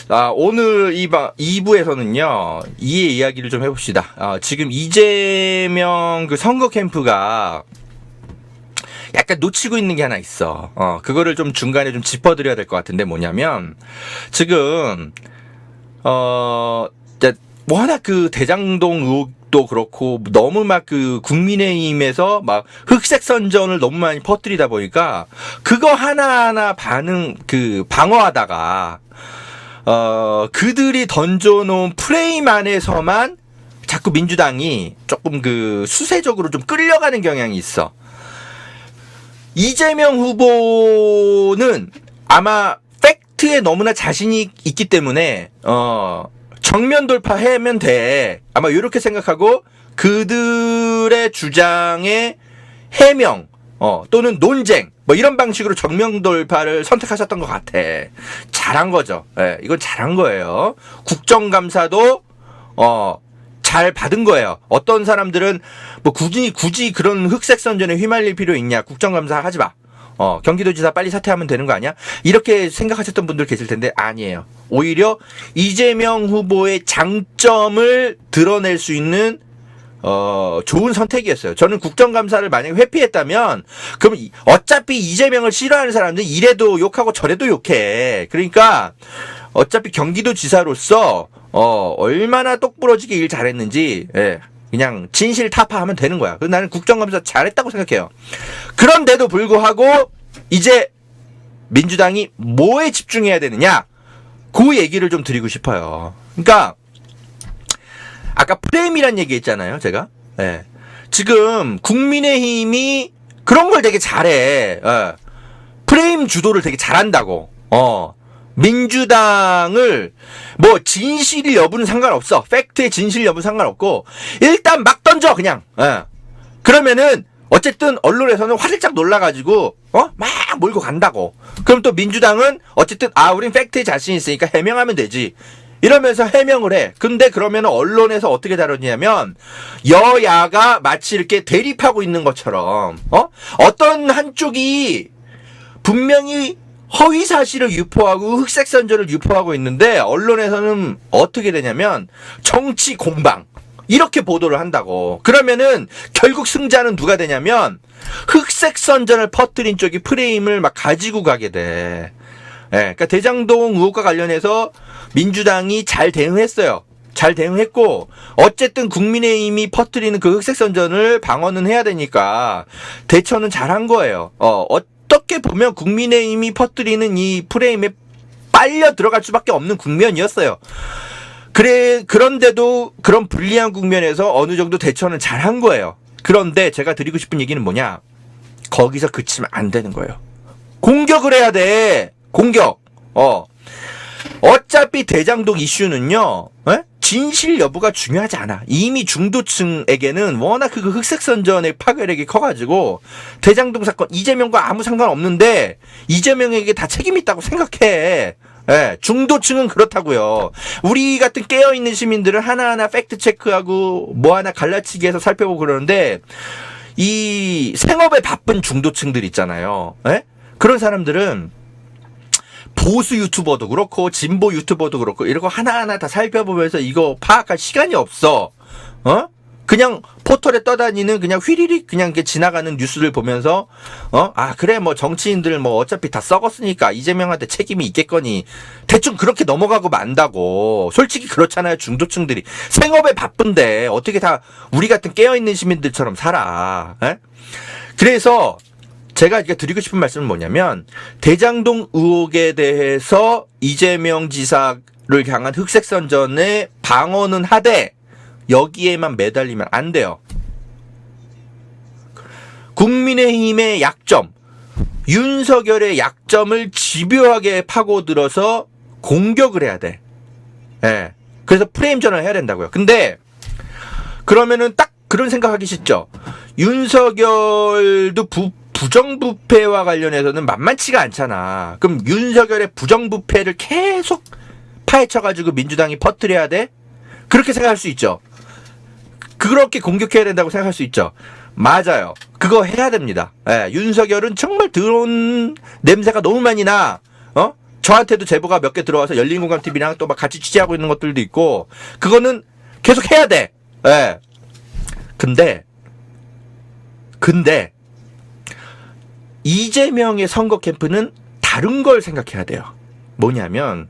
오늘 2부에서는요, 이 이야기를 좀 해봅시다. 지금 이재명 그 선거 캠프가 약간 놓치고 있는 게 하나 있어. 그거를 좀 중간에 좀 짚어드려야 될 것 같은데 뭐냐면, 지금, 워낙 그 대장동 의혹도 그렇고, 너무 막 그 국민의힘에서 막 흑색 선전을 너무 많이 퍼뜨리다 보니까, 그거 하나하나 방어하다가, 그들이 던져놓은 프레임 안에서만 자꾸 민주당이 조금 그 수세적으로 좀 끌려가는 경향이 있어. 이재명 후보는 아마 팩트에 너무나 자신이 있기 때문에 정면 돌파하면 돼. 아마 이렇게 생각하고 그들의 주장의 해명 또는 논쟁 뭐 이런 방식으로 정면 돌파를 선택하셨던 것 같아. 잘한 거죠. 예, 이건 잘한 거예요. 국정감사도 잘 받은 거예요. 어떤 사람들은 뭐 굳이 그런 흑색 선전에 휘말릴 필요 있냐? 국정감사 하지 마. 경기도지사 빨리 사퇴하면 되는 거 아니야? 이렇게 생각하셨던 분들 계실 텐데 아니에요. 오히려 이재명 후보의 장점을 드러낼 수 있는 좋은 선택이었어요. 저는 국정감사를 만약에 회피했다면 그럼 어차피 이재명을 싫어하는 사람들은 이래도 욕하고 저래도 욕해. 그러니까 어차피 경기도지사로서 얼마나 똑부러지게 일 잘했는지 그냥 진실 타파하면 되는 거야. 그래서 나는 국정감사 잘했다고 생각해요. 그런데도 불구하고 이제 민주당이 뭐에 집중해야 되느냐? 그 얘기를 좀 드리고 싶어요. 그러니까 아까 프레임이란 얘기 했잖아요, 제가. 지금 국민의힘이 그런 걸 되게 잘해. 프레임 주도를 되게 잘한다고. 민주당을 뭐 진실 여부는 상관없어. 팩트의 진실 여부는 상관없고 일단 막 던져 그냥. 그러면은 어쨌든 언론에서는 화들짝 놀라가지고 막 몰고 간다고. 그럼 또 민주당은 어쨌든 우린 팩트에 자신 있으니까 해명하면 되지. 이러면서 해명을 해. 근데 그러면 언론에서 어떻게 다루냐면 여야가 마치 이렇게 대립하고 있는 것처럼 어떤 한쪽이 분명히 허위 사실을 유포하고 흑색 선전을 유포하고 있는데 언론에서는 어떻게 되냐면 정치 공방 이렇게 보도를 한다고. 그러면은 결국 승자는 누가 되냐면 흑색 선전을 퍼뜨린 쪽이 프레임을 막 가지고 가게 돼. 그러니까 대장동 의혹과 관련해서 민주당이 잘 대응했어요. 잘 대응했고 어쨌든 국민의힘이 퍼뜨리는 그 흑색 선전을 방어는 해야 되니까 대처는 잘한 거예요. 어떻게 보면 국민의힘이 퍼뜨리는 이 프레임에 빨려 들어갈 수밖에 없는 국면이었어요. 그런데도 그런 불리한 국면에서 어느 정도 대처는 잘한 거예요. 그런데 제가 드리고 싶은 얘기는 뭐냐? 거기서 그치면 안 되는 거예요. 공격을 해야 돼. 공격. 어차피 대장동 이슈는요, 진실 여부가 중요하지 않아. 이미 중도층에게는 워낙 그 흑색 선전의 파괴력이 커가지고 대장동 사건 이재명과 아무 상관없는데 이재명에게 다 책임 있다고 생각해. 중도층은 그렇다고요. 우리 같은 깨어있는 시민들은 하나하나 팩트 체크하고 뭐 하나 갈라치기 해서 살펴보고 그러는데 이 생업에 바쁜 중도층들 있잖아요. 그런 사람들은 보수 유튜버도 그렇고 진보 유튜버도 그렇고 이런 거 하나하나 다 살펴보면서 이거 파악할 시간이 없어. 그냥 포털에 떠다니는 그냥 휘리릭 그냥 이렇게 지나가는 뉴스를 보면서 그래 뭐 정치인들 뭐 어차피 다 썩었으니까 이재명한테 책임이 있겠거니 대충 그렇게 넘어가고 만다고. 솔직히 그렇잖아요. 중도층들이 생업에 바쁜데 어떻게 다 우리 같은 깨어있는 시민들처럼 살아. 그래서 제가 이제 드리고 싶은 말씀은 뭐냐면 대장동 의혹에 대해서 이재명 지사를 향한 흑색 선전의 방어는 하되 여기에만 매달리면 안 돼요. 국민의힘의 약점, 윤석열의 약점을 집요하게 파고들어서 공격을 해야 돼. 그래서 프레임 전환을 해야 된다고요. 근데 그러면은 딱 그런 생각하기 쉽죠. 윤석열도 부정부패와 관련해서는 만만치가 않잖아. 그럼 윤석열의 부정부패를 계속 파헤쳐가지고 민주당이 퍼뜨려야 돼? 그렇게 생각할 수 있죠. 그렇게 공격해야 된다고 생각할 수 있죠. 맞아요. 그거 해야 됩니다. 윤석열은 정말 더러운 냄새가 너무 많이 나. 저한테도 제보가 몇 개 들어와서 열린공감TV랑 또 막 같이 취재하고 있는 것들도 있고, 그거는 계속 해야 돼. 예. 근데 이재명의 선거 캠프는 다른 걸 생각해야 돼요. 뭐냐면,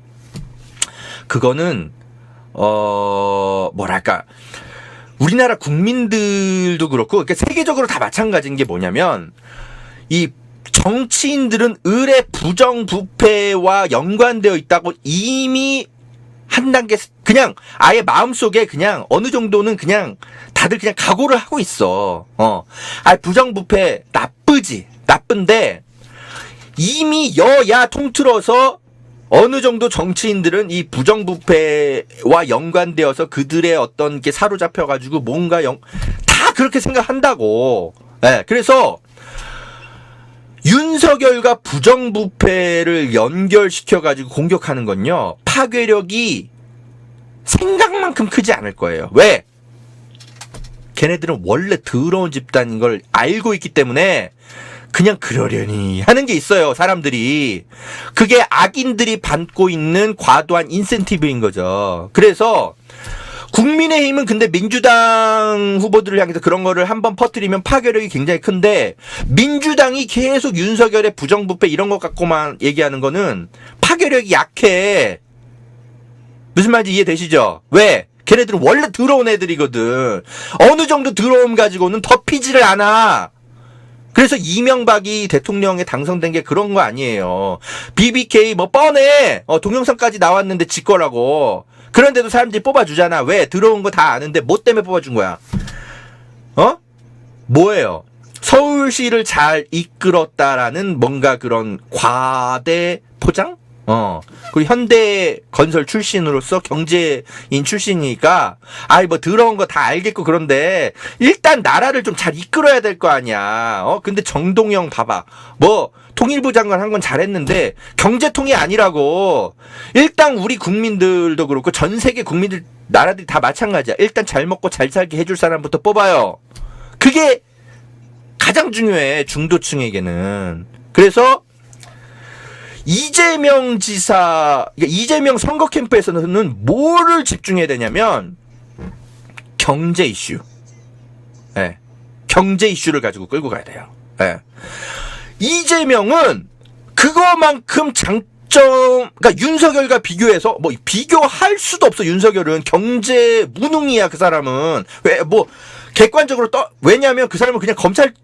그거는 뭐랄까, 우리나라 국민들도 그렇고, 그러니까 세계적으로 다 마찬가지인 게 뭐냐면, 이 정치인들은 을의 부정부패와 연관되어 있다고 이미 한 단계, 그냥 아예 마음속에 그냥 어느 정도는 그냥 다들 그냥 각오를 하고 있어. 부정부패 나쁘지. 나쁜데 이미 여야 통틀어서 어느 정도 정치인들은 이 부정부패와 연관되어서 그들의 어떤 게 사로잡혀가지고 뭔가 다 그렇게 생각한다고. 네, 그래서 윤석열과 부정부패를 연결시켜가지고 공격하는 건요, 파괴력이 생각만큼 크지 않을 거예요. 왜? 걔네들은 원래 더러운 집단인 걸 알고 있기 때문에 그냥 그러려니 하는 게 있어요, 사람들이. 그게 악인들이 받고 있는 과도한 인센티브인 거죠. 그래서 국민의힘은 근데 민주당 후보들을 향해서 그런 거를 한번 퍼뜨리면 파괴력이 굉장히 큰데, 민주당이 계속 윤석열의 부정부패 이런 것 갖고만 얘기하는 거는 파괴력이 약해. 무슨 말인지 이해되시죠? 왜? 걔네들은 원래 더러운 애들이거든. 어느 정도 더러움 가지고는 덮이지를 않아. 그래서 이명박이 대통령에 당선된 게 그런 거 아니에요. BBK 뭐 뻔해. 동영상까지 나왔는데 지 거라고. 그런데도 사람들이 뽑아주잖아. 왜? 들어온 거 다 아는데 뭐 때문에 뽑아준 거야? 뭐예요? 서울시를 잘 이끌었다라는 뭔가 그런 과대 포장? 그리고 현대건설 출신으로서 경제인 출신이니까, 뭐 더러운 거 다 알겠고, 그런데 일단 나라를 좀 잘 이끌어야 될 거 아니야. 근데 정동영 봐봐. 통일부 장관 한 건 잘했는데 경제통이 아니라고. 일단 우리 국민들도 그렇고 전 세계 국민들, 나라들이 다 마찬가지야. 일단 잘 먹고 잘 살게 해줄 사람부터 뽑아요. 그게 가장 중요해, 중도층에게는. 그래서 이재명 지사, 이재명 선거 캠프에서는 뭐를 집중해야 되냐면 경제 이슈. 네. 경제 이슈를 가지고 끌고 가야 돼요. 네. 이재명은 그거만큼 그러니까 윤석열과 비교해서 비교할 수도 없어. 윤석열은 경제 무능이야. 그 사람은 왜 객관적으로 왜냐하면 그 사람은 그냥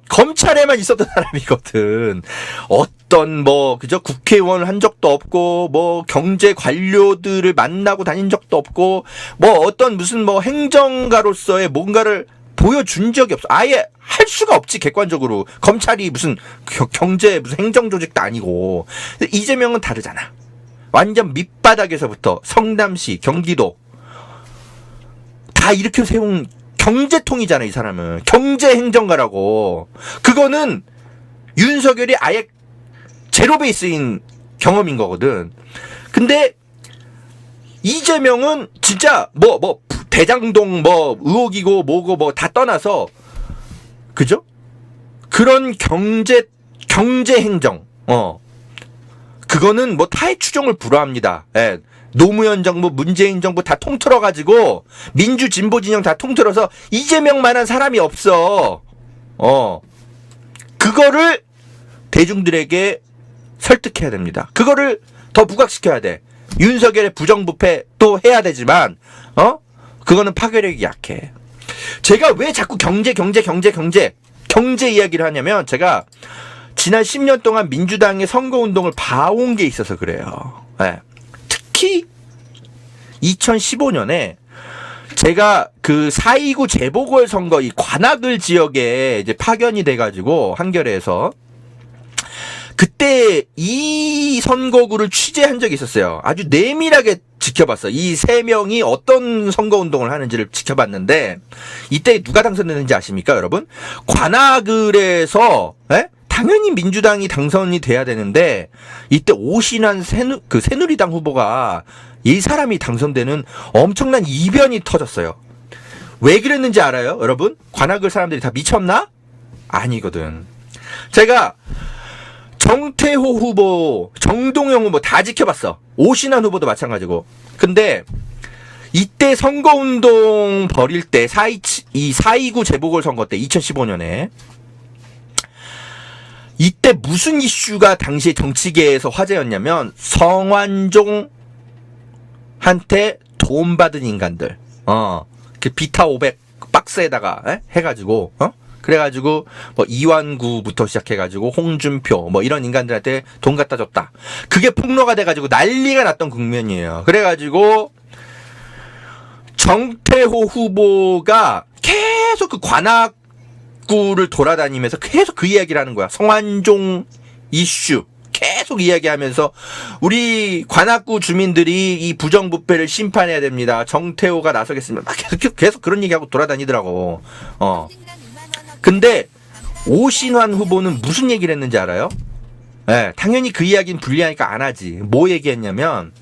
검찰에만 있었던 사람이거든. 어떤 그죠, 국회의원 한 적도 없고 경제 관료들을 만나고 다닌 적도 없고 어떤 무슨 행정가로서의 뭔가를 보여준 적이 없어. 아예 할 수가 없지, 객관적으로. 검찰이 무슨 경제 무슨 행정조직도 아니고. 이재명은 다르잖아. 완전 밑바닥에서부터 성남시, 경기도 다 일으켜 세운 경제통이잖아, 이 사람은. 경제행정가라고. 그거는 윤석열이 아예 제로 베이스인 경험인 거거든. 근데 이재명은 진짜 대장동 의혹이고 뭐고 다 떠나서, 그죠? 그런 경제행정, 그거는 타의 추종을 불허합니다. 예. 노무현 정부, 문재인 정부 다 통틀어가지고, 민주, 진보 진영 다 통틀어서 이재명만한 사람이 없어. 그거를 대중들에게 설득해야 됩니다. 그거를 더 부각시켜야 돼. 윤석열의 부정부패 또 해야 되지만, 그거는 파괴력이 약해. 제가 왜 자꾸 경제 이야기를 하냐면, 제가 지난 10년 동안 민주당의 선거운동을 봐온 게 있어서 그래요. 네. 특히 2015년에 제가 그 4.29 재보궐선거 이 관악을 지역에 이제 파견이 돼가지고 한겨레에서 그때 이 선거구를 취재한 적이 있었어요. 아주 내밀하게 지켜봤어. 이 세 명이 어떤 선거운동을 하는지를 지켜봤는데, 이때 누가 당선됐는지 아십니까, 여러분? 관악을에서, 당연히 민주당이 당선이 돼야 되는데, 이때 오신환 새누리당 후보가 이 사람이 당선되는 엄청난 이변이 터졌어요. 왜 그랬는지 알아요, 여러분? 관악을 사람들이 다 미쳤나? 아니거든. 제가 정태호 후보, 정동영 후보 다 지켜봤어. 오신환 후보도 마찬가지고. 근데 이때 선거운동 벌일 때 4.29 재보궐선거 때 2015년에 이때 무슨 이슈가 당시에 정치계에서 화제였냐면 성완종한테 돈 받은 인간들 그 비타 500 박스에다가 해가지고 그래가지고 뭐 이완구부터 시작해가지고 홍준표 뭐 이런 인간들한테 돈 갖다 줬다. 그게 폭로가 돼가지고 난리가 났던 국면이에요. 그래가지고 정태호 후보가 계속 그 관악구를 돌아다니면서 계속 그 이야기를 하는 거야. 성완종 이슈 계속 이야기하면서 우리 관악구 주민들이 이 부정부패를 심판해야 됩니다. 정태호가 나서겠습니다. 막 계속 그런 얘기하고 돌아다니더라고. 근데 오신환 후보는 무슨 얘기를 했는지 알아요? 네, 당연히 그 이야기는 불리하니까 안 하지. 뭐 얘기했냐면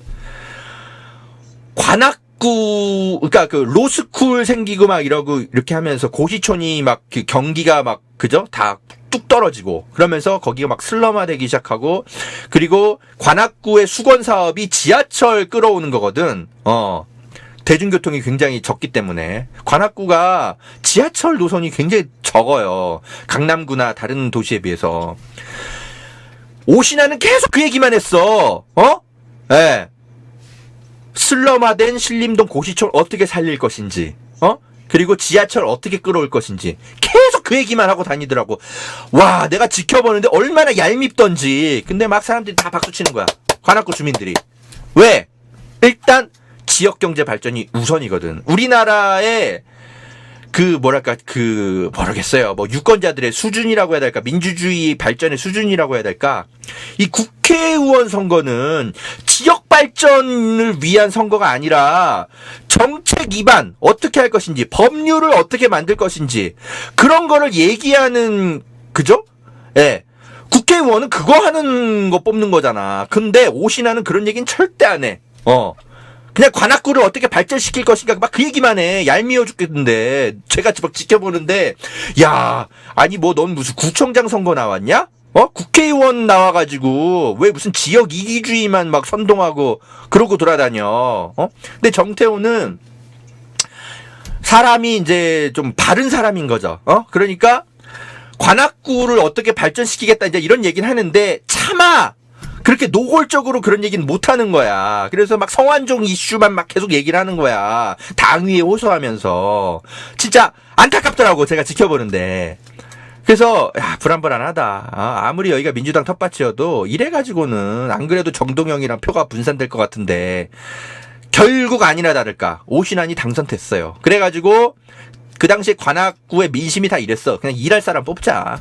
그러니까 그 로스쿨 생기고 막 이러고 이렇게 하면서 고시촌이 막 그 경기가 막 그죠? 다 뚝 떨어지고 그러면서 거기가 막 슬럼화되기 시작하고 그리고 관악구의 수건 사업이 지하철 끌어오는 거거든. 대중교통이 굉장히 적기 때문에 관악구가 지하철 노선이 굉장히 적어요. 강남구나 다른 도시에 비해서. 오신환은 계속 그 얘기만 했어. 예. 슬럼화된 신림동 고시촌 어떻게 살릴 것인지, 그리고 지하철 어떻게 끌어올 것인지 계속 그 얘기만 하고 다니더라고. 와, 내가 지켜보는데 얼마나 얄밉던지. 근데 막 사람들이 다 박수치는 거야. 관악구 주민들이. 왜? 일단 지역경제 발전이 우선이거든. 우리나라의 모르겠어요. 뭐 유권자들의 수준이라고 해야 될까? 민주주의 발전의 수준이라고 해야 될까? 이 국회의원 선거는 지역 발전을 위한 선거가 아니라 정책 위반 어떻게 할 것인지, 법률을 어떻게 만들 것인지 그런 거를 얘기하는 그죠? 예. 국회의원은 그거 하는 거 뽑는 거잖아. 근데 오신환은 그런 얘기는 절대 안 해. 그냥 관악구를 어떻게 발전시킬 것인가 막 그 얘기만 해. 얄미워 죽겠는데 제가 막 지켜보는데 야, 아니 뭐 넌 무슨 구청장 선거 나왔냐? 국회의원 나와가지고 왜 무슨 지역 이기주의만 막 선동하고 그러고 돌아다녀. 근데 정태호는 사람이 이제 좀 바른 사람인 거죠. 그러니까 관악구를 어떻게 발전시키겠다 이제 이런 얘기는 하는데 차마 그렇게 노골적으로 그런 얘기는 못 하는 거야. 그래서 막 성완종 이슈만 막 계속 얘기를 하는 거야. 당위에 호소하면서. 진짜 안타깝더라고, 제가 지켜보는데. 그래서, 야, 불안불안하다. 아무리 여기가 민주당 텃밭이어도 이래가지고는 안 그래도 정동영이랑 표가 분산될 것 같은데, 결국 아니나 다를까. 오신환이 당선됐어요. 그래가지고, 그 당시에 관악구의 민심이 다 이랬어. 그냥 일할 사람 뽑자.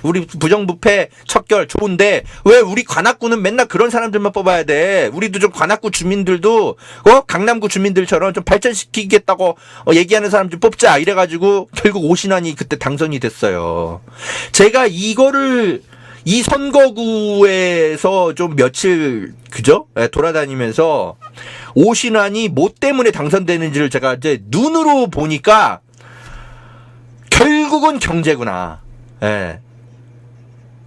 우리 부정부패 척결 좋은데 왜 우리 관악구는 맨날 그런 사람들만 뽑아야 돼. 우리도 좀 관악구 주민들도 강남구 주민들처럼 좀 발전시키겠다고 얘기하는 사람 좀 뽑자. 이래가지고 결국 오신환이 그때 당선이 됐어요. 제가 이거를 이 선거구에서 좀 며칠 그죠? 돌아다니면서 오신환이 뭐 때문에 당선되는지를 제가 이제 눈으로 보니까 결국은 경제구나. 예.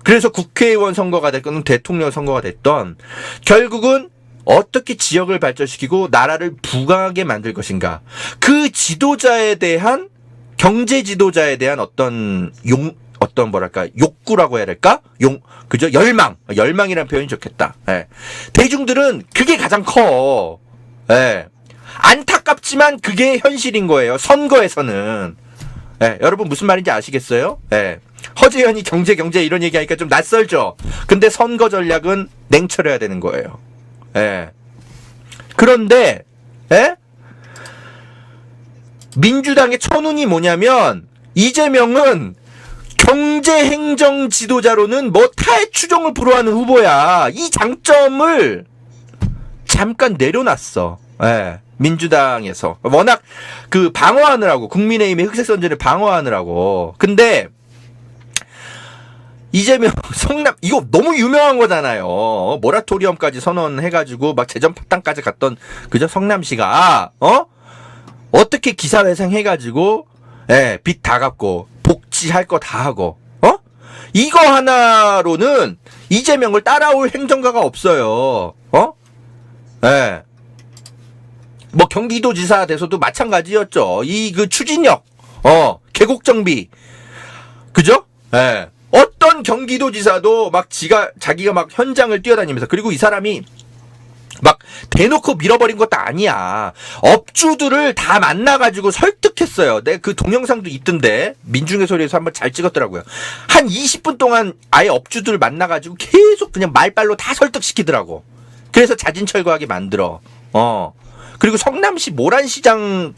그래서 국회의원 선거가 됐건 대통령 선거가 됐던 결국은 어떻게 지역을 발전시키고 나라를 부강하게 만들 것인가. 그 지도자에 대한 경제 지도자에 대한 어떤 욕구라고 해야 될까? 그죠? 열망이라는 표현이 좋겠다. 예. 대중들은 그게 가장 커. 예. 안타깝지만 그게 현실인 거예요. 선거에서는. 예, 여러분 무슨 말인지 아시겠어요? 예. 허재현이 경제 이런 얘기하니까 좀 낯설죠? 근데 선거 전략은 냉철해야 되는 거예요. 예. 그런데, 예? 민주당의 천운이 뭐냐면, 이재명은 경제행정 지도자로는 뭐 타의 추종을 불허하는 후보야. 이 장점을 잠깐 내려놨어. 예. 민주당에서 워낙 그 방어하느라고 국민의힘의 흑색선전을 방어하느라고. 근데 이재명 성남 이거 너무 유명한 거잖아요. 모라토리엄까지 선언해가지고 막 재정 파탄까지 갔던 그저 성남시가 어떻게 기사회생 해가지고 빚 다 갚고 복지할 거 다 하고 이거 하나로는 이재명을 따라올 행정가가 없어요. 예. 뭐 경기도지사 돼서도 마찬가지였죠. 이 그 추진력, 계곡정비, 그죠? 예. 어떤 경기도지사도 막 자기가 막 현장을 뛰어다니면서, 그리고 이 사람이 막 대놓고 밀어버린 것도 아니야. 업주들을 다 만나가지고 설득했어요. 내 그 동영상도 있던데, 민중의 소리에서 한번 잘 찍었더라고요. 한 20분 동안 아예 업주들을 만나가지고 계속 그냥 말빨로 다 설득시키더라고. 그래서 자진 철거하게 만들어. 그리고 성남시 모란시장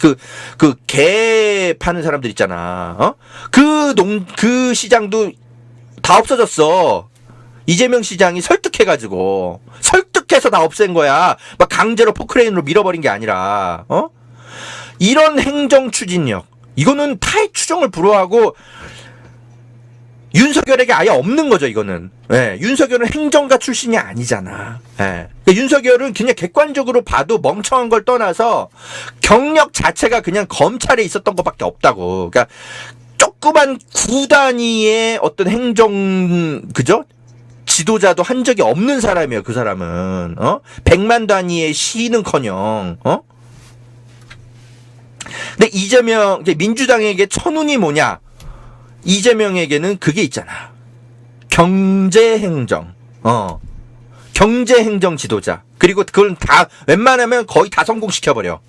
개 파는 사람들 있잖아. 그 시장도 다 없어졌어. 이재명 시장이 설득해서 다 없앤 거야. 막 강제로 포크레인으로 밀어버린 게 아니라. 이런 행정 추진력. 이거는 타의 추종을 불허하고 윤석열에게 아예 없는 거죠, 이거는. 예, 윤석열은 행정가 출신이 아니잖아. 예. 그러니까 윤석열은 그냥 객관적으로 봐도 멍청한 걸 떠나서 경력 자체가 그냥 검찰에 있었던 것밖에 없다고. 그러니까 조그만 구 단위의 어떤 행정, 그죠? 지도자도 한 적이 없는 사람이에요, 그 사람은. 100만 단위의 시는커녕, 근데 이재명, 민주당에게 천운이 뭐냐? 이재명에게는 그게 있잖아. 경제행정. 경제행정 지도자. 그리고 그걸 다, 웬만하면 거의 다 성공시켜버려.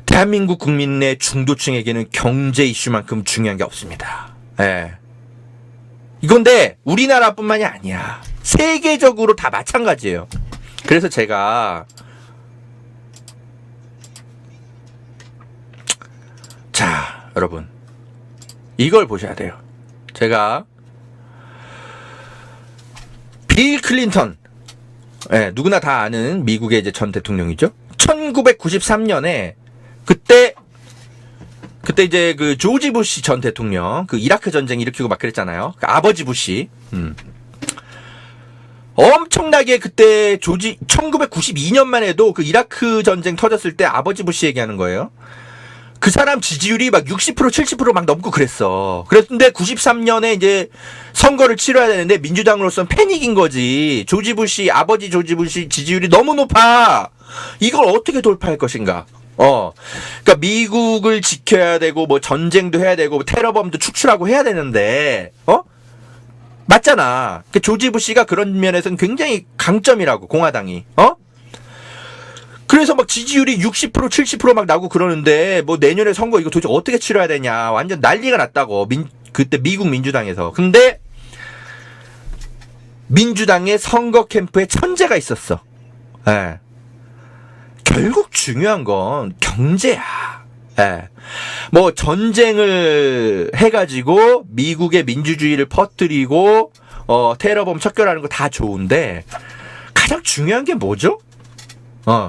대한민국 국민의 중도층에게는 경제 이슈만큼 중요한 게 없습니다. 예. 이건데, 우리나라뿐만이 아니야. 세계적으로 다 마찬가지예요. 그래서 제가, 자, 여러분. 이걸 보셔야 돼요. 제가 빌 클린턴, 누구나 다 아는 미국의 이제 전 대통령이죠. 1993년에 그때 이제 그 조지 부시 전 대통령, 그 이라크 전쟁 일으키고 막 그랬잖아요. 그 아버지 부시. 엄청나게 그때 1992년만 해도 그 이라크 전쟁 터졌을 때 아버지 부시 얘기하는 거예요. 그 사람 지지율이 막 60%, 70% 막 넘고 그랬어. 그랬는데 93년에 이제 선거를 치러야 되는데 민주당으로서는 패닉인 거지. 아버지 조지 부시 지지율이 너무 높아. 이걸 어떻게 돌파할 것인가. 그러니까 미국을 지켜야 되고 뭐 전쟁도 해야 되고 테러범도 축출하고 해야 되는데, 맞잖아. 그 조지 부시가 그런 면에서는 굉장히 강점이라고, 공화당이. 그래서 막 지지율이 60%, 70% 막 나고 그러는데, 뭐 내년에 선거 이거 도대체 어떻게 치러야 되냐. 완전 난리가 났다고. 그때 미국 민주당에서. 근데, 민주당의 선거 캠프에 천재가 있었어. 예. 결국 중요한 건 경제야. 예. 뭐 전쟁을 해가지고 미국의 민주주의를 퍼뜨리고, 테러범 척결하는 거 다 좋은데, 가장 중요한 게 뭐죠?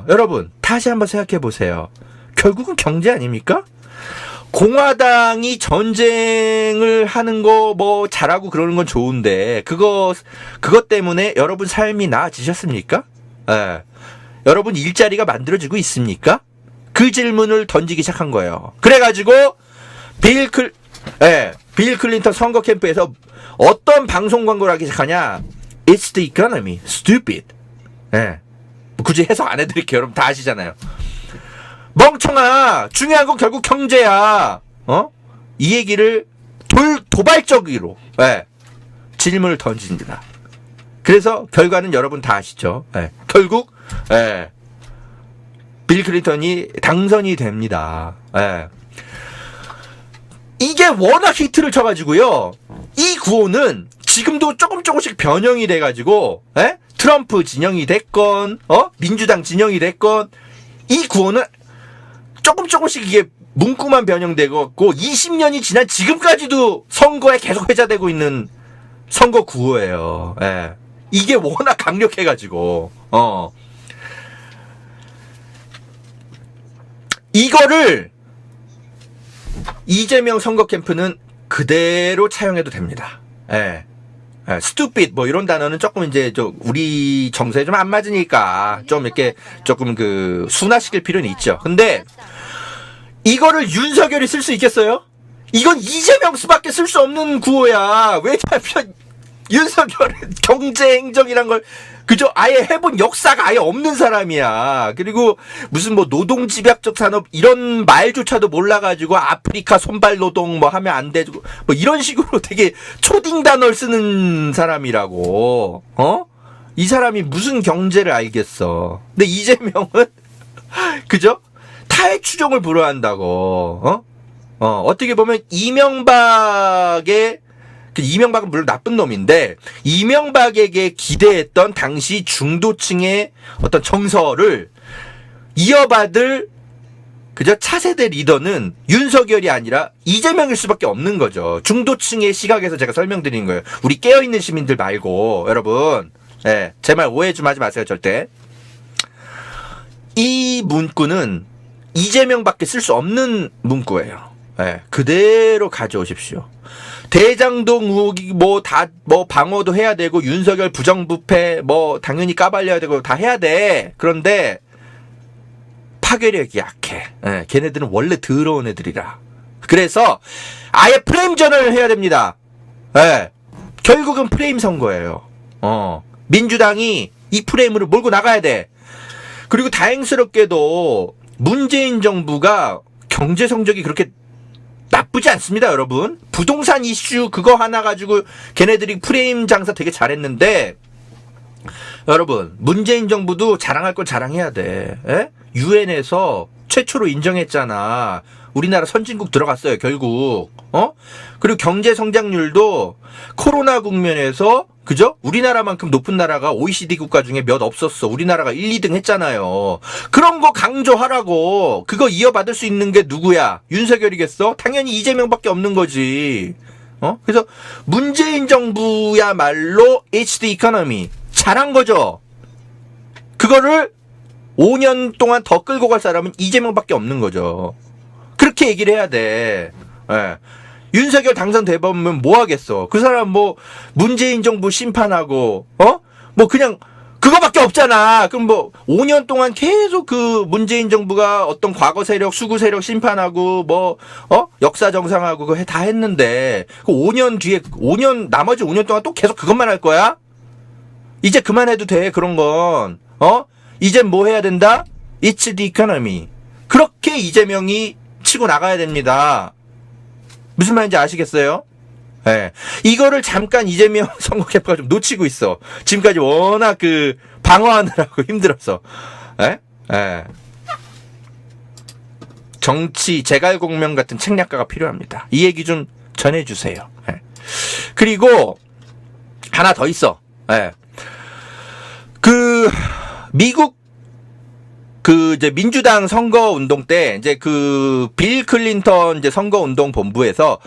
여러분, 다시 한번 생각해 보세요. 결국은 경제 아닙니까? 공화당이 전쟁을 하는 거 뭐 잘하고 그러는 건 좋은데, 그것 때문에 여러분 삶이 나아지셨습니까? 예. 여러분 일자리가 만들어지고 있습니까? 그 질문을 던지기 시작한 거예요. 그래가지고, 빌 클린턴 선거 캠프에서 어떤 방송 광고를 하기 시작하냐? It's the economy, stupid. 예. 굳이 해석 안 해드릴게요. 여러분 다 아시잖아요. 멍청아. 중요한 건 결국 경제야. 이 얘기를 도발적으로 질문을 던집니다. 그래서 결과는 여러분 다 아시죠. 결국 빌 클린턴이 당선이 됩니다. 이게 워낙 히트를 쳐가지고요. 이 구호는 지금도 조금씩 변형이 돼가지고 트럼프 진영이 됐건 민주당 진영이 됐건 이 구호는 조금씩 이게 문구만 변형되고 20년이 지난 지금까지도 선거에 계속 회자되고 있는 선거 구호예요. 이게 워낙 강력해가지고 이거를 이재명 선거 캠프는 그대로 차용해도 됩니다. stupid 뭐 이런 단어는 조금 이제 좀 우리 정서에 좀 안 맞으니까 좀 이렇게 조금 그 순화시킬 필요는 있죠. 근데 이거를 윤석열이 쓸 수 있겠어요? 이건 이재명 수밖에 쓸 수 없는 구호야. 왜냐하면 윤석열은 경제행정이란 걸 그저 아예 해본 역사가 아예 없는 사람이야. 그리고 무슨 뭐 노동집약적 산업 이런 말조차도 몰라가지고 아프리카 손발노동 뭐 하면 안 되고 뭐 이런 식으로 되게 초딩 단어를 쓰는 사람이라고. 이 사람이 무슨 경제를 알겠어. 근데 이재명은 그죠? 타의 추종을 불허한다고. 어떻게 보면 이명박은 물론 나쁜 놈인데 이명박에게 기대했던 당시 중도층의 어떤 정서를 이어받을 그저 차세대 리더는 윤석열이 아니라 이재명일 수밖에 없는 거죠. 중도층의 시각에서 제가 설명드리는 거예요. 우리 깨어있는 시민들 말고 여러분, 네, 제 말 오해 좀 하지 마세요. 절대. 이 문구는 이재명밖에 쓸 수 없는 문구예요. 네, 그대로 가져오십시오. 대장동 의혹이 방어도 해야 되고 윤석열 부정부패 당연히 까발려야 되고 다 해야 돼. 그런데 파괴력이 약해. 네, 걔네들은 원래 더러운 애들이라. 그래서 아예 프레임전을 해야 됩니다. 네, 결국은 프레임 선거예요. 민주당이 이 프레임으로 몰고 나가야 돼. 그리고 다행스럽게도 문재인 정부가 경제 성적이 그렇게 나쁘지 않습니다, 여러분. 부동산 이슈 그거 하나 가지고 걔네들이 프레임 장사 되게 잘했는데 여러분, 문재인 정부도 자랑할 걸 자랑해야 돼. 유엔에서 최초로 인정했잖아. 우리나라 선진국 들어갔어요, 결국. 그리고 경제 성장률도 코로나 국면에서 그죠? 우리나라만큼 높은 나라가 OECD 국가 중에 몇 없었어. 우리나라가 1, 2등 했잖아요. 그런 거 강조하라고. 그거 이어받을 수 있는 게 누구야? 윤석열이겠어? 당연히 이재명밖에 없는 거지. 그래서 문재인 정부야말로 It's the economy. 잘한 거죠. 그거를 5년 동안 더 끌고 갈 사람은 이재명밖에 없는 거죠. 그렇게 얘기를 해야 돼. 예. 윤석열 당선되면 뭐 하겠어? 그 사람 문재인 정부 심판하고 그냥 그거밖에 없잖아. 그럼 5년 동안 계속 그 문재인 정부가 어떤 과거 세력, 수구 세력 심판하고 역사 정상하고 그거 다 했는데 그 5년 뒤에 나머지 5년 동안 또 계속 그것만 할 거야? 이제 그만해도 돼. 그런 건. 이젠 뭐 해야 된다? It's the economy. 그렇게 이재명이 치고 나가야 됩니다. 무슨 말인지 아시겠어요? 예. 이거를 잠깐 이재명 선거 캠프가 좀 놓치고 있어. 지금까지 워낙 방어하느라고 힘들어서. 예? 예. 정치 제갈공명 같은 책략가가 필요합니다. 이 얘기 좀 전해주세요. 예. 그리고 하나 더 있어. 예. 미국 이제 민주당 선거 운동 때 이제 빌 클린턴 이제 선거 운동 본부에서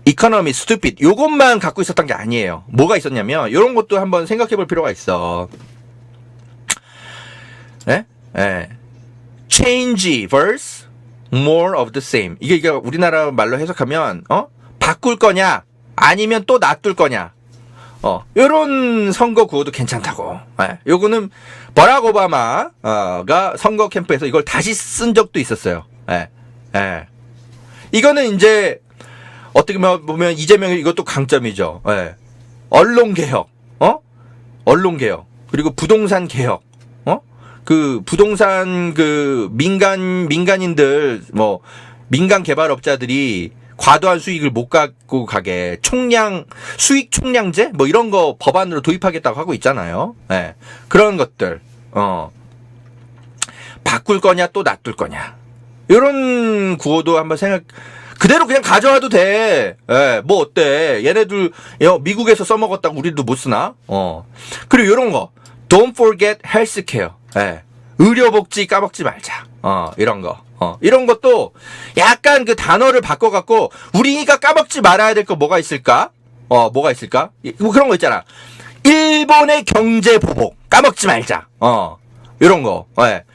이코노미 스튜핏 요것만 갖고 있었던 게 아니에요. 뭐가 있었냐면 요런 것도 한번 생각해 볼 필요가 있어. 네? 네. Change versus more of the same. 이게 우리나라 말로 해석하면 바꿀 거냐 아니면 또 놔둘 거냐. 요런 선거 구호도 괜찮다고. 예, 요거는 버락 오바마가 선거 캠프에서 이걸 다시 쓴 적도 있었어요. 예, 예. 이거는 이제 어떻게 보면 이재명의 이것도 강점이죠. 예. 언론 개혁, 언론 개혁, 그리고 부동산 개혁, 부동산 민간인들 민간 개발업자들이 과도한 수익을 못 갖고 가게 수익 총량제 이런 거 법안으로 도입하겠다고 하고 있잖아요. 예. 그런 것들 바꿀 거냐 또 놔둘 거냐 이런 구호도 한번 그대로 그냥 가져와도 돼. 예. 뭐 어때? 얘네들 미국에서 써먹었다고 우리도 못 쓰나? 그리고 이런 거 Don't forget healthcare. 예. 의료복지 까먹지 말자. 이런 거. 이런 것도 약간 단어를 바꿔갖고 우리가 까먹지 말아야 될 거 뭐가 있을까? 뭐가 있을까? 그런 거 있잖아. 일본의 경제 보복 까먹지 말자. 이런 거. 예.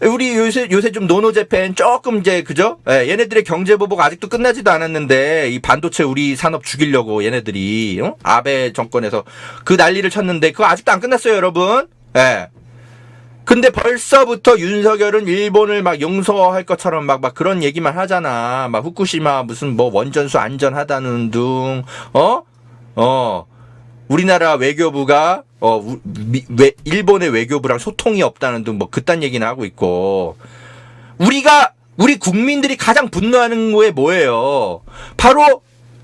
우리 요새 좀 노노재팬 조금 이제 그죠? 예, 얘네들의 경제 보복 아직도 끝나지도 않았는데 이 반도체 우리 산업 죽이려고 얘네들이 아베 정권에서 그 난리를 쳤는데 그거 아직도 안 끝났어요, 여러분. 예. 근데 벌써부터 윤석열은 일본을 막 용서할 것처럼 막 그런 얘기만 하잖아. 막 후쿠시마 무슨 뭐 원전수 안전하다는 둥, 우리나라 외교부가, 일본의 외교부랑 소통이 없다는 둥, 뭐 그딴 얘기는 하고 있고. 우리 국민들이 가장 분노하는 거에 뭐예요? 바로,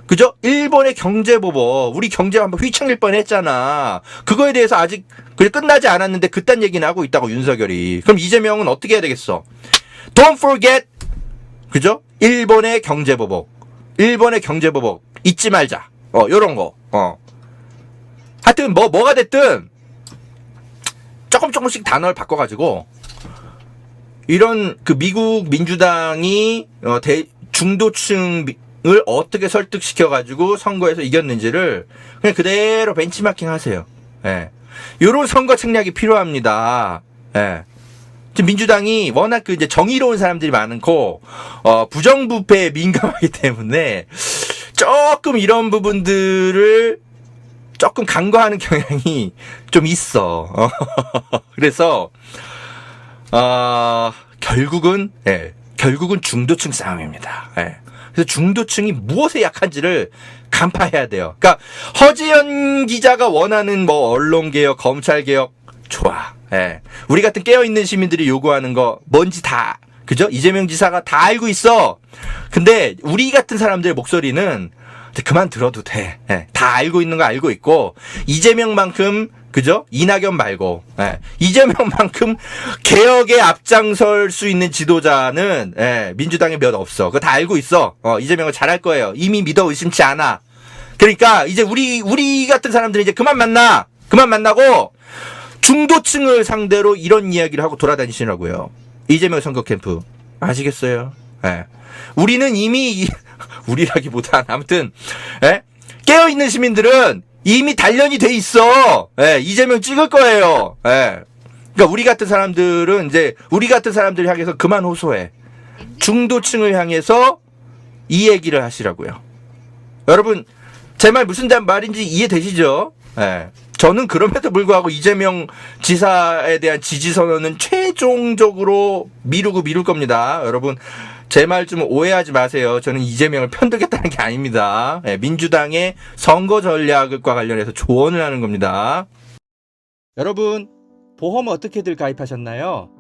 그죠? 일본의 경제보복. 우리 경제 한번 휘청일 뻔 했잖아. 그거에 대해서 아직 끝나지 않았는데 그딴 얘기는 하고 있다고, 윤석열이. 그럼 이재명은 어떻게 해야 되겠어? Don't forget, 그죠? 일본의 경제보복. 일본의 경제보복. 잊지 말자. 요런 거. 하여튼, 뭐가 됐든, 조금씩 단어를 바꿔가지고, 이런 미국 민주당이, 중도층, 을 어떻게 설득시켜가지고 선거에서 이겼는지를 그냥 그대로 벤치마킹 하세요. 예. 요런 선거 책략이 필요합니다. 예. 지금 민주당이 워낙 이제 정의로운 사람들이 많고, 부정부패에 민감하기 때문에 조금 이런 부분들을 조금 간과하는 경향이 좀 있어. 그래서, 결국은 중도층 싸움입니다. 예. 그래서 중도층이 무엇에 약한지를 간파해야 돼요. 그러니까 허지연 기자가 원하는 뭐 언론개혁, 검찰개혁 좋아. 예. 우리 같은 깨어있는 시민들이 요구하는 거 뭔지 다, 그죠? 이재명 지사가 다 알고 있어. 근데 우리 같은 사람들의 목소리는 그만 들어도 돼. 예. 다 알고 있는 거 알고 있고, 이재명만큼, 그죠? 이낙연 말고, 예. 이재명만큼 개혁에 앞장설 수 있는 지도자는, 민주당에 몇 없어. 그거 다 알고 있어. 이재명은 잘할 거예요. 이미 믿어 의심치 않아. 그러니까 이제 우리 같은 사람들은 이제 그만 만나고 중도층을 상대로 이런 이야기를 하고 돌아다니시라고요. 이재명 선거 캠프. 아시겠어요? 예. 우리는 이미, 우리라기보단 아무튼, 깨어있는 시민들은 이미 단련이 돼 있어. 이재명 찍을 거예요. 그러니까 우리 같은 사람들은 이제 우리 같은 사람들 향해서 그만 호소해. 중도층을 향해서 이 얘기를 하시라고요. 여러분, 제 말 무슨 말인지 이해되시죠? 저는 그럼에도 불구하고 이재명 지사에 대한 지지 선언은 최종적으로 미룰 겁니다. 여러분, 제 말 좀 오해하지 마세요. 저는 이재명을 편들겠다는 게 아닙니다. 민주당의 선거 전략과 관련해서 조언을 하는 겁니다. 여러분, 보험 어떻게들 가입하셨나요?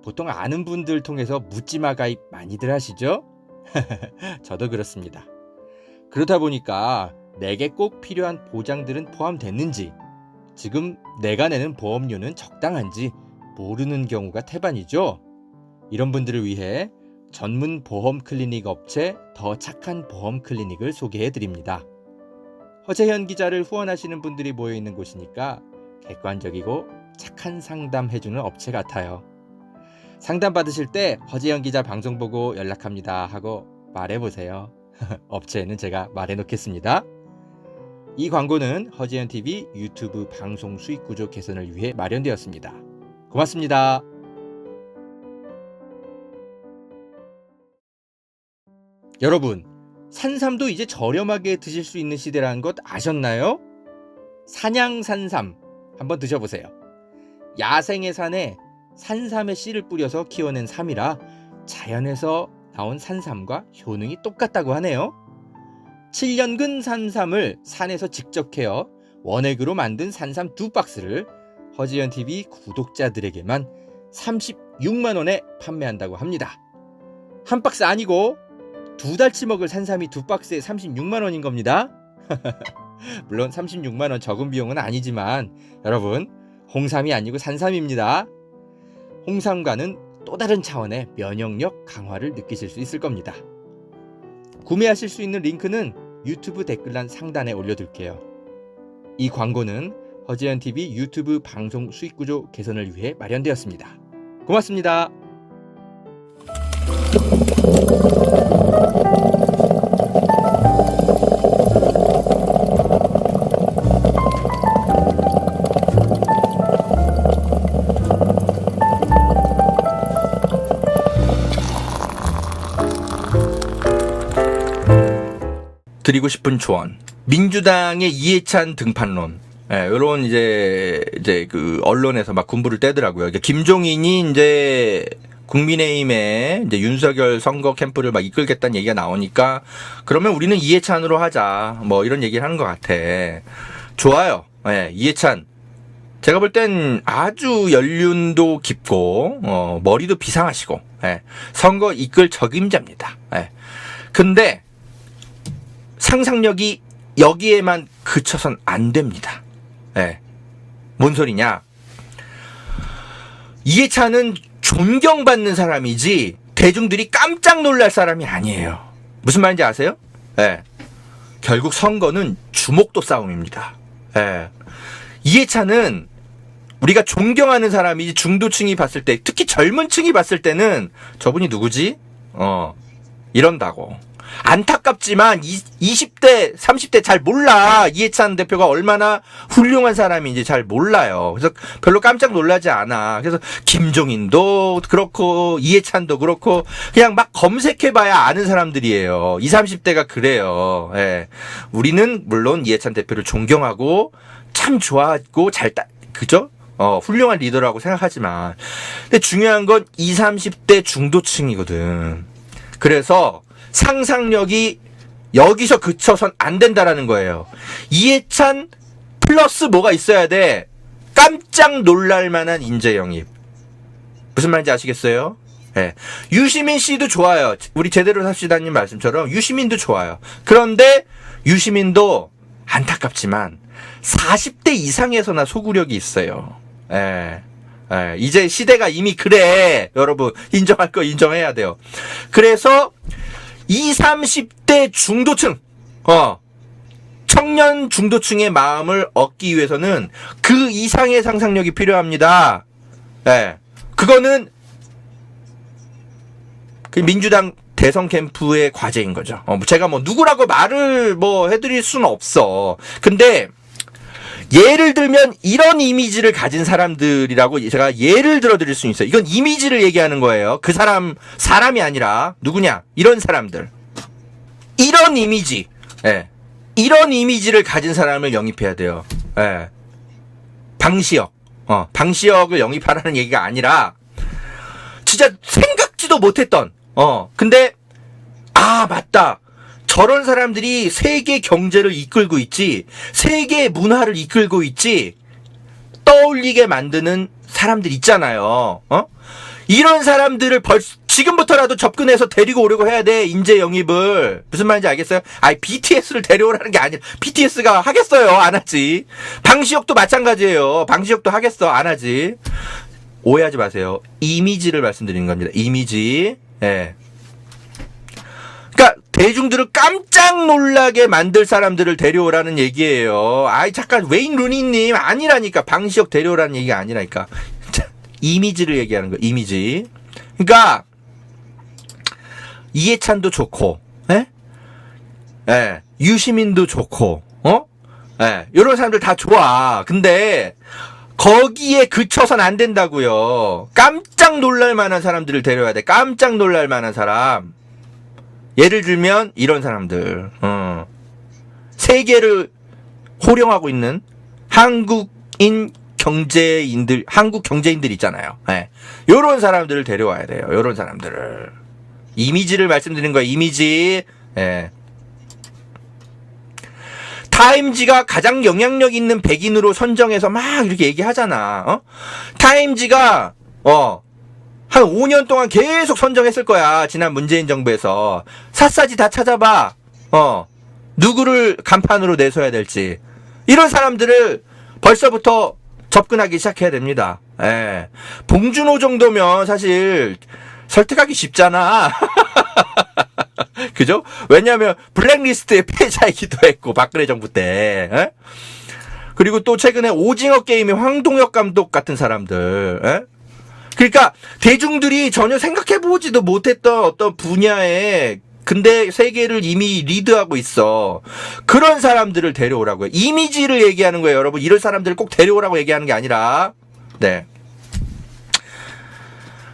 보통 아는 분들 통해서 묻지마 가입 많이들 하시죠? 저도 그렇습니다. 그러다 보니까 내게 꼭 필요한 보장들은 포함됐는지, 지금 내가 내는 보험료는 적당한지 모르는 경우가 태반이죠. 이런 분들을 위해 전문 보험 클리닉 업체 더 착한 보험 클리닉을 소개해 드립니다. 허재현 기자를 후원하시는 분들이 모여있는 곳이니까 객관적이고 착한 상담 해주는 업체 같아요. 상담 받으실 때 허재현 기자 방송 보고 연락합니다 하고 말해보세요. 업체는 제가 말해놓겠습니다. 이 광고는 허재현TV 유튜브 방송 수익 구조 개선을 위해 마련되었습니다. 고맙습니다. 여러분, 산삼도 이제 저렴하게 드실 수 있는 시대라는 것 아셨나요? 산양산삼 한번 드셔보세요. 야생의 산에 산삼의 씨를 뿌려서 키워낸 삼이라 자연에서 나온 산삼과 효능이 똑같다고 하네요. 7년근 산삼을 산에서 직접 캐어 원액으로 만든 산삼 2박스를 허지연TV 구독자들에게만 36만원에 판매한다고 합니다. 한 박스 아니고 2달치 먹을 산삼이 2박스에 36만원인 겁니다. 물론 36만원 적은 비용은 아니지만 여러분, 홍삼이 아니고 산삼입니다. 홍삼과는 또 다른 차원의 면역력 강화를 느끼실 수 있을 겁니다. 구매하실 수 있는 링크는 유튜브 댓글란 상단에 올려둘게요. 이 광고는 허지연TV 유튜브 방송 수익구조 개선을 위해 마련되었습니다. 고맙습니다. 드리고 싶은 조언. 민주당의 이해찬 등판론. 요런 이제 그 언론에서 막 군부를 떼더라고요. 김종인이 이제 국민의힘에 이제 윤석열 선거 캠프를 막 이끌겠다는 얘기가 나오니까 그러면 우리는 이해찬으로 하자. 뭐 이런 얘기를 하는 것 같아. 좋아요. 이해찬. 제가 볼 땐 아주 연륜도 깊고, 머리도 비상하시고, 선거 이끌 적임자입니다. 근데 상상력이 여기에만 그쳐선 안 됩니다. 뭔 소리냐? 이해찬은 존경받는 사람이지 대중들이 깜짝 놀랄 사람이 아니에요. 무슨 말인지 아세요? 결국 선거는 주목도 싸움입니다. 이해찬은 우리가 존경하는 사람이지 중도층이 봤을 때, 특히 젊은 층이 봤을 때는 저분이 누구지? 이런다고. 안타깝지만 20대, 30대 잘 몰라. 이해찬 대표가 얼마나 훌륭한 사람인지 잘 몰라요. 그래서 별로 깜짝 놀라지 않아. 그래서 김종인도 그렇고 이해찬도 그렇고 그냥 막 검색해봐야 아는 사람들이에요. 20, 30대가 그래요. 우리는 물론 이해찬 대표를 존경하고 참 좋아하고 그죠? 훌륭한 리더라고 생각하지만 근데 중요한 건 20, 30대 중도층이거든. 그래서 상상력이 여기서 그쳐선 안 된다라는 거예요. 이해찬 플러스 뭐가 있어야 돼? 깜짝 놀랄 만한 인재 영입. 무슨 말인지 아시겠어요? 유시민 씨도 좋아요. 우리 제대로 삽시다님 말씀처럼 유시민도 좋아요. 그런데 유시민도 안타깝지만 40대 이상에서나 소구력이 있어요. 이제 시대가 이미 그래. 여러분 인정할 거 인정해야 돼요. 그래서 20, 30대 중도층, 청년 중도층의 마음을 얻기 위해서는 그 이상의 상상력이 필요합니다. 그거는 그 민주당 대선 캠프의 과제인 거죠. 제가 뭐 누구라고 말을 뭐 해드릴 수는 없어. 근데 예를 들면 이런 이미지를 가진 사람들이라고 제가 예를 들어드릴 수 있어요. 이건 이미지를 얘기하는 거예요. 그 사람이 아니라 누구냐? 이런 사람들. 이런 이미지. 이런 이미지를 가진 사람을 영입해야 돼요. 방시혁. 방시혁을 영입하라는 얘기가 아니라 진짜 생각지도 못했던 근데 맞다. 저런 사람들이 세계 경제를 이끌고 있지, 세계 문화를 이끌고 있지, 떠올리게 만드는 사람들 있잖아요. 이런 사람들을 지금부터라도 접근해서 데리고 오려고 해야 돼, 인재 영입을. 무슨 말인지 알겠어요? BTS를 데려오라는 게 아니라, BTS가 하겠어요? 안 하지. 방시혁도 마찬가지예요. 방시혁도 하겠어? 안 하지. 오해하지 마세요. 이미지를 말씀드리는 겁니다. 이미지. 그러니까 대중들을 깜짝 놀라게 만들 사람들을 데려오라는 얘기예요. 잠깐 웨인 루니님 아니라니까. 방시혁 데려오라는 얘기가 아니라니까. 이미지를 얘기하는 거예요. 이미지. 그러니까 이해찬도 좋고, 유시민도 좋고, 이런 사람들 다 좋아. 근데 거기에 그쳐선 안 된다고요. 깜짝 놀랄 만한 사람들을 데려와야 돼. 깜짝 놀랄 만한 사람. 예를 들면 이런 사람들. 세계를 호령하고 있는 한국 경제인들 있잖아요. 요런 사람들을 데려와야 돼요. 요런 사람들을. 이미지를 말씀드리는 거예요. 이미지. 타임지가 가장 영향력 있는 백인으로 선정해서 막 이렇게 얘기하잖아. 타임지가 한 5년 동안 계속 선정했을 거야. 지난 문재인 정부에서. 샅샅이 다 찾아봐. 누구를 간판으로 내서야 될지. 이런 사람들을 벌써부터 접근하기 시작해야 됩니다. 봉준호 정도면 사실 설득하기 쉽잖아. 그죠? 왜냐하면 블랙리스트의 피해자이기도 했고, 박근혜 정부 때. 그리고 또 최근에 오징어 게임의 황동혁 감독 같은 사람들. 그러니까 대중들이 전혀 생각해보지도 못했던 어떤 분야에 근데 세계를 이미 리드하고 있어. 그런 사람들을 데려오라고요. 이미지를 얘기하는 거예요, 여러분. 이런 사람들을 꼭 데려오라고 얘기하는 게 아니라.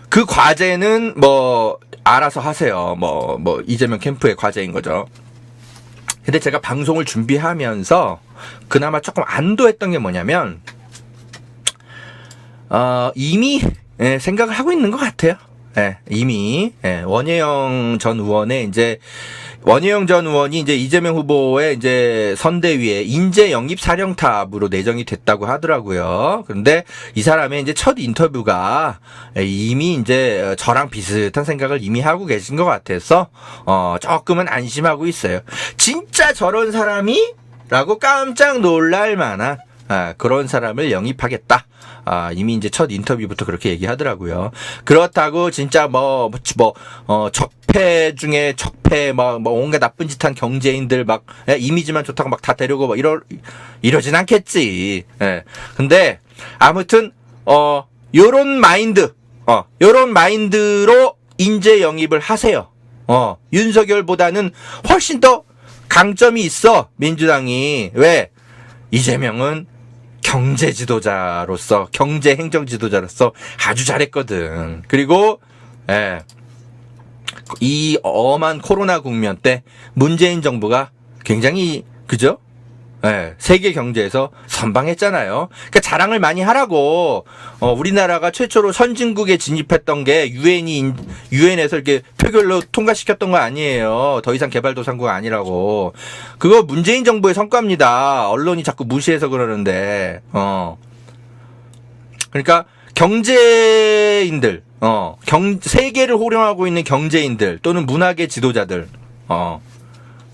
그 과제는 알아서 하세요. 이재명 캠프의 과제인 거죠. 근데 제가 방송을 준비하면서 그나마 조금 안도했던 게 뭐냐면, 이미 생각을 하고 있는 것 같아요. 이미 원희영 전 의원의 원희영 전 의원이 이제 이재명 후보의 이제 선대위에 인재 영입 사령탑으로 내정이 됐다고 하더라고요. 그런데 이 사람의 이제 첫 인터뷰가 이미 이제 저랑 비슷한 생각을 이미 하고 계신 것 같아서 조금은 안심하고 있어요. 진짜 저런 사람이? 라고 깜짝 놀랄 만한 그런 사람을 영입하겠다. 이미 이제 첫 인터뷰부터 그렇게 얘기하더라고요. 그렇다고 진짜 적폐 중에 적폐 온갖 나쁜 짓 한 경제인들 이미지만 좋다고 다 데리고 이러진 않겠지. 근데 아무튼 요런 마인드로 인재 영입을 하세요. 윤석열보다는 훨씬 더 강점이 있어, 민주당이. 왜? 이재명은 경제 지도자로서, 경제 행정 지도자로서 아주 잘했거든. 그리고, 이 엄한 코로나 국면 때 문재인 정부가 굉장히, 그죠? 세계 경제에서 선방했잖아요. 그러니까 자랑을 많이 하라고. 우리나라가 최초로 선진국에 진입했던 게 유엔에서 이렇게 표결로 통과시켰던 거 아니에요. 더 이상 개발도상국가 아니라고. 그거 문재인 정부의 성과입니다. 언론이 자꾸 무시해서 그러는데. 그러니까 경제인들, 세계를 호령하고 있는 경제인들 또는 문학의 지도자들,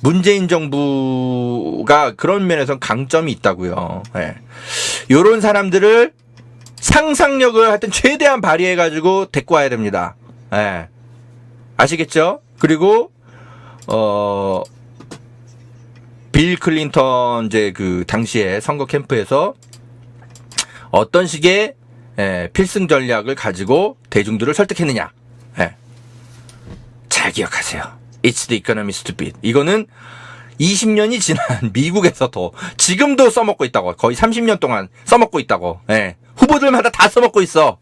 문재인 정부가 그런 면에서 강점이 있다고요. 요런 사람들을 상상력을 하여튼 최대한 발휘해가지고 데리고 와야 됩니다. 아시겠죠? 그리고 빌 클린턴 이제 그 당시에 선거 캠프에서 어떤 식의 필승 전략을 가지고 대중들을 설득했느냐. 잘 기억하세요. It's the economy stupid. 이거는 20년이 지난 미국에서도 지금도 써먹고 있다고. 거의 30년 동안 써먹고 있다고. 후보들마다 다 써먹고 있어.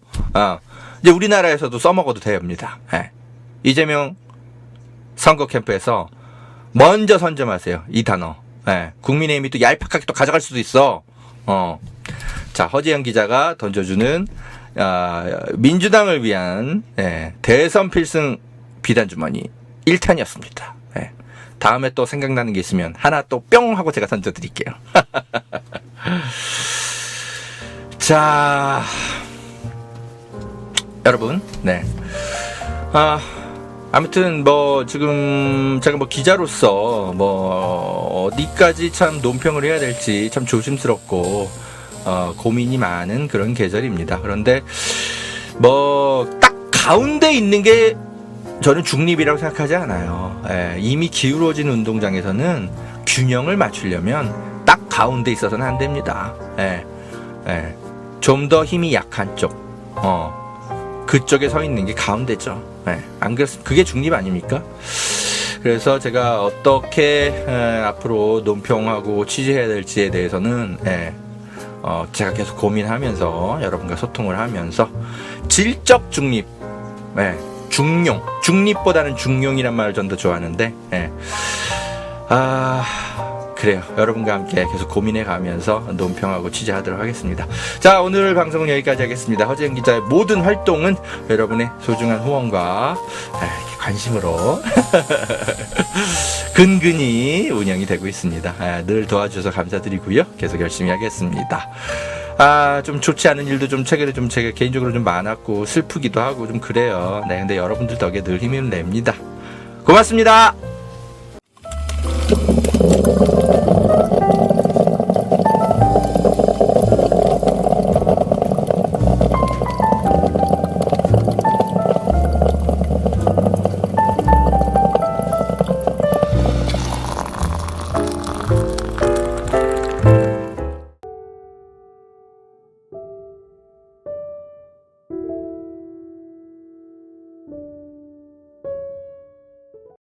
이제 우리나라에서도 써먹어도 됩니다. 이재명 선거 캠프에서 먼저 선점하세요. 이 단어. 국민의힘이 또 얄팍하게 또 가져갈 수도 있어. 자, 허재영 기자가 던져주는 민주당을 위한 대선 필승 비단 주머니 1탄이었습니다. 다음에 또 생각나는 게 있으면 하나 또 뿅 하고 제가 던져드릴게요. 자, 여러분, 아무튼 지금 제가 기자로서 어디까지 참 논평을 해야 될지 참 조심스럽고 고민이 많은 그런 계절입니다. 그런데 딱 가운데 있는 게 저는 중립이라고 생각하지 않아요. 이미 기울어진 운동장에서는 균형을 맞추려면 딱 가운데 있어서는 안 됩니다. 좀 더 힘이 약한 쪽, 그쪽에 서 있는 게 가운데죠. 안 그렇습니까? 그게 중립 아닙니까? 그래서 제가 어떻게 앞으로 논평하고 취재해야 될지에 대해서는 제가 계속 고민하면서 여러분과 소통을 하면서 질적 중립, 중립보다는 중용이란 말을 전 더 좋아하는데, 그래요. 여러분과 함께 계속 고민해 가면서 논평하고 취재하도록 하겠습니다. 자, 오늘 방송은 여기까지 하겠습니다. 허재영 기자의 모든 활동은 여러분의 소중한 후원과 관심으로 근근히 운영이 되고 있습니다. 늘 도와주셔서 감사드리고요. 계속 열심히 하겠습니다. 좀 좋지 않은 일도 최근에 제가 개인적으로 좀 많았고 슬프기도 하고 좀 그래요. 근데 여러분들 덕에 늘 힘을 냅니다. 고맙습니다.